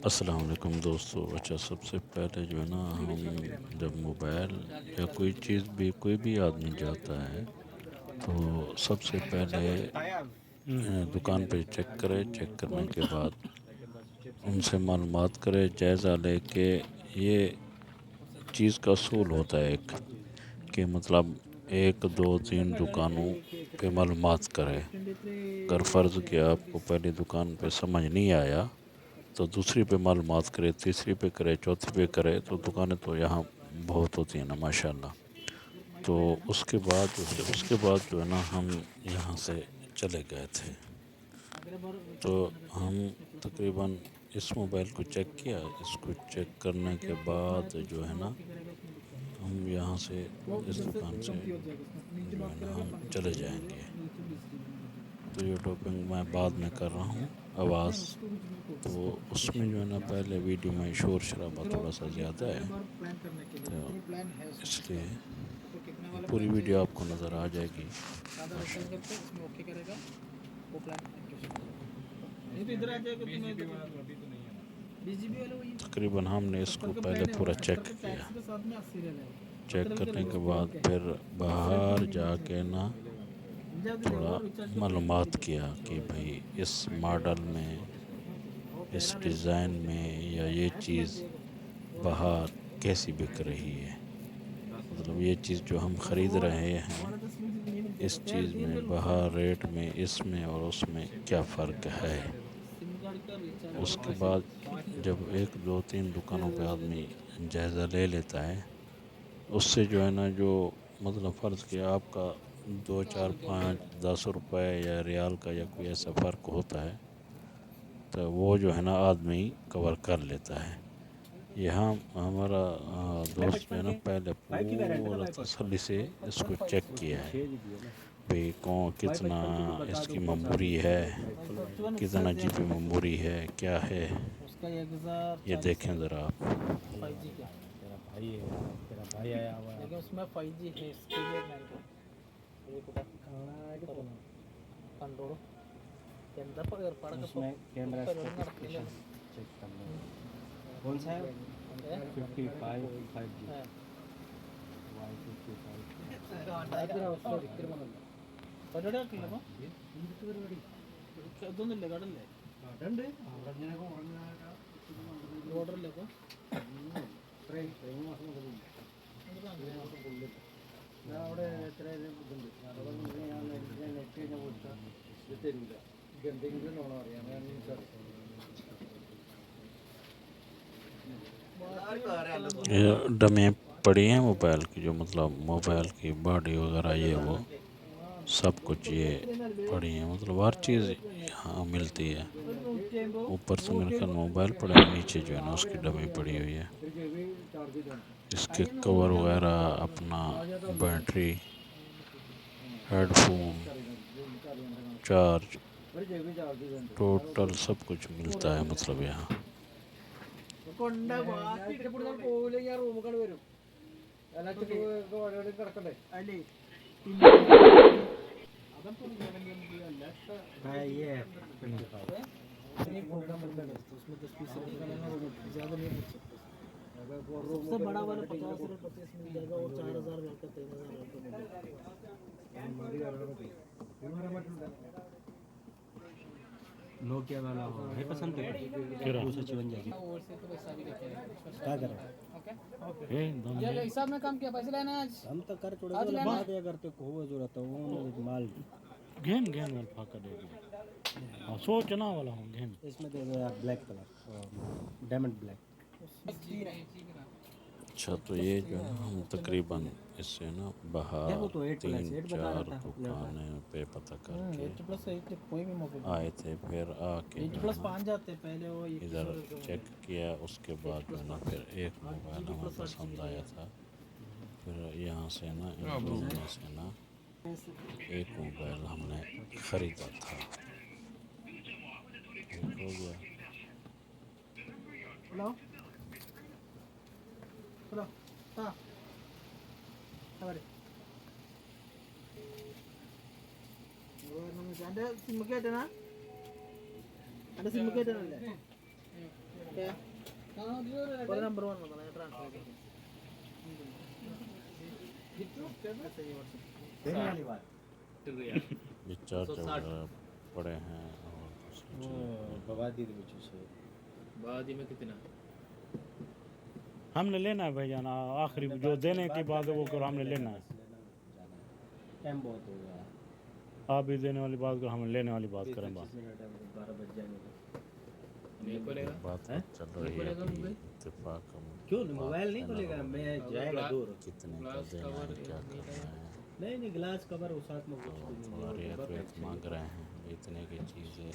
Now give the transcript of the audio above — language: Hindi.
अस्सलाम वालेकुम दोस्तों। अच्छा, सबसे पहले जो है ना, हम जब मोबाइल या कोई भी आदमी जाता है तो सबसे पहले दुकान पे चेक करे। चेक करने के बाद उनसे मालूमात करे, जायज़ा ले के ये चीज़ का असूल होता है एक, कि मतलब एक दो तीन दुकानों पे मालूमात करे। अगर फ़र्ज़ किया आपको पहली दुकान पे समझ नहीं आया तो दूसरी पे मालूमात करे, तीसरी पे करे, चौथी पे करे, तो दुकानें तो यहाँ बहुत होती हैं ना माशाल्लाह। तो उसके बाद जो है ना, हम यहाँ से चले गए थे। तो हम तकरीबन इस मोबाइल को चेक किया। इसको चेक करने के बाद जो है ना, हम यहाँ से इस दुकान से जो है ना हम चले जाएंगे। तो ये टॉपिंग मैं बाद में कर रहा हूँ आवाज़। तो उसमें जो है ना, पहले वीडियो में शोर शराबा थोड़ा सा ज़्यादा है, तो इसलिए पूरी वीडियो आपको नज़र आ जाएगी माशाल्लाह। तकरीबन हमने इसको पहले पूरा चेक किया। चेक करने के बाद फिर बाहर जाके ना थोड़ा मालूमात किया कि भाई इस मॉडल में, इस डिज़ाइन में या ये चीज़ बाहर कैसी बिक रही है। मतलब ये चीज़ जो हम ख़रीद रहे हैं, इस चीज़ में बाहर रेट में, इसमें और उसमें क्या फ़र्क है। उसके बाद जब एक दो तीन दुकानों पे आदमी जायज़ा ले लेता है, उससे जो है ना, जो मतलब फ़र्ज़ किया आपका 2 4 5 10 रुपए या रियाल का या कोई ऐसा फ़र्क होता है, तो वो जो है ना आदमी कवर कर लेता है। यहाँ हमारा दोस्त जो है ना, पहले पूरा तसल्ली से इसको चेक किया है भाई कौन कितना इसकी मेमोरी है, कितना जीबी मेमोरी है, क्या है। ये देखें ज़रा आप। तेरा भाई है यार, तेरा भाई आया हुआ है। लेकिन उसमें 5G है, इसके लिए नहीं कंट्रोल എന്താ उसमें कैमरा स्पेसिफिकेशन चेक कर लो। कौन सा है? 55 5G ഇതൊന്നുമില്ല കടല്ലേ ഓർഡറില്ലേ അപ്പോൾ ഞാൻ അവിടെ എത്ര ഇതുണ്ട് ഞാൻ നെറ്റ് കഴിഞ്ഞാൽ കൊടുത്താൽ ഇത് തരില്ല. എന്തെങ്കിലും നോണോ അറിയാം ഞാൻ ये डमें पड़ी हैं मोबाइल की, जो मतलब मोबाइल की बॉडी वगैरह ये वो सब कुछ ये पड़ी हैं। मतलब हर चीज़ यहाँ मिलती है। ऊपर से मेरे ख्याल मोबाइल पड़ा है, नीचे जो है ना उसकी डमी पड़ी हुई है। इसके कवर वगैरह, अपना बैटरी, हेडफोन, चार्ज, टोटल सब कुछ मिलता है मतलब यहाँ। പോവില്ല ഞാൻ റൂമിൽ വരും കിടക്കണ്ടേ അല്ലേ ये उसमें 10 पीस ज़्यादा नहीं सबसे बड़ा वाला 50 मिल जाएगा और 4000 का 3000 नोकिया वाला है पसंद है क्या 256 क्या करें हिसाब में काम किया पैसे लेना हम तो कर छोड़े बात या करते को जरूरत है वो माल घेन घेन वाला फाका दे दो। हाँ, सोचना वाला हूँ घेन। इसमें दे दो यार ब्लैक कलर डायमंड ब्लैक। अच्छा, तो ये जो है ना, हम तकरीबन इससे ना बाहर वो तो 8+8 बता 3 4 रहा था दुकानें पे पता करके 8+8 कोई भी मोबाइल आए थे। फिर आके जो है ना 8+5 जाते पहले वो इधर चेक किया। उसके बाद जो है ना, फिर एक मोबाइल हमें पसंद आया था। फिर यहाँ से ना इन दोनों में से ना एक मोबाइल हमने ख़रीदा था। ठीक हो गया। हेलो हेलो हाँ हमारे ada SIM card na? Ada SIM card na? क्या कोई नंबर 1 होता है ट्रांसफर रिचार्ज वगैरह पड़े हैं और दूसरी चीज़ें। बादी में कितना हमने लेना है भाईजान, आखिरी जो देने की बात है वो करो, हमने लेना है। टाइम बहुत हो गया, आप भी देने वाली बात करो, हम लेने वाली बात करें। बात 25 मिनट है, 12 बज जाएंगे। नहीं खोलेगा बात चल रही है अभी इत्तेफाक क्यों नहीं, मोबाइल नहीं खोलेगा, मैं जाएगा दूर। कितने का देना है, क्या करना है। नहीं गिलास कवर उस साथ में कुछ तो भी नहीं थोड़ा है, रेट बहुत वेट अच्छी मांग रहे हैं, इतने की चीज़ है।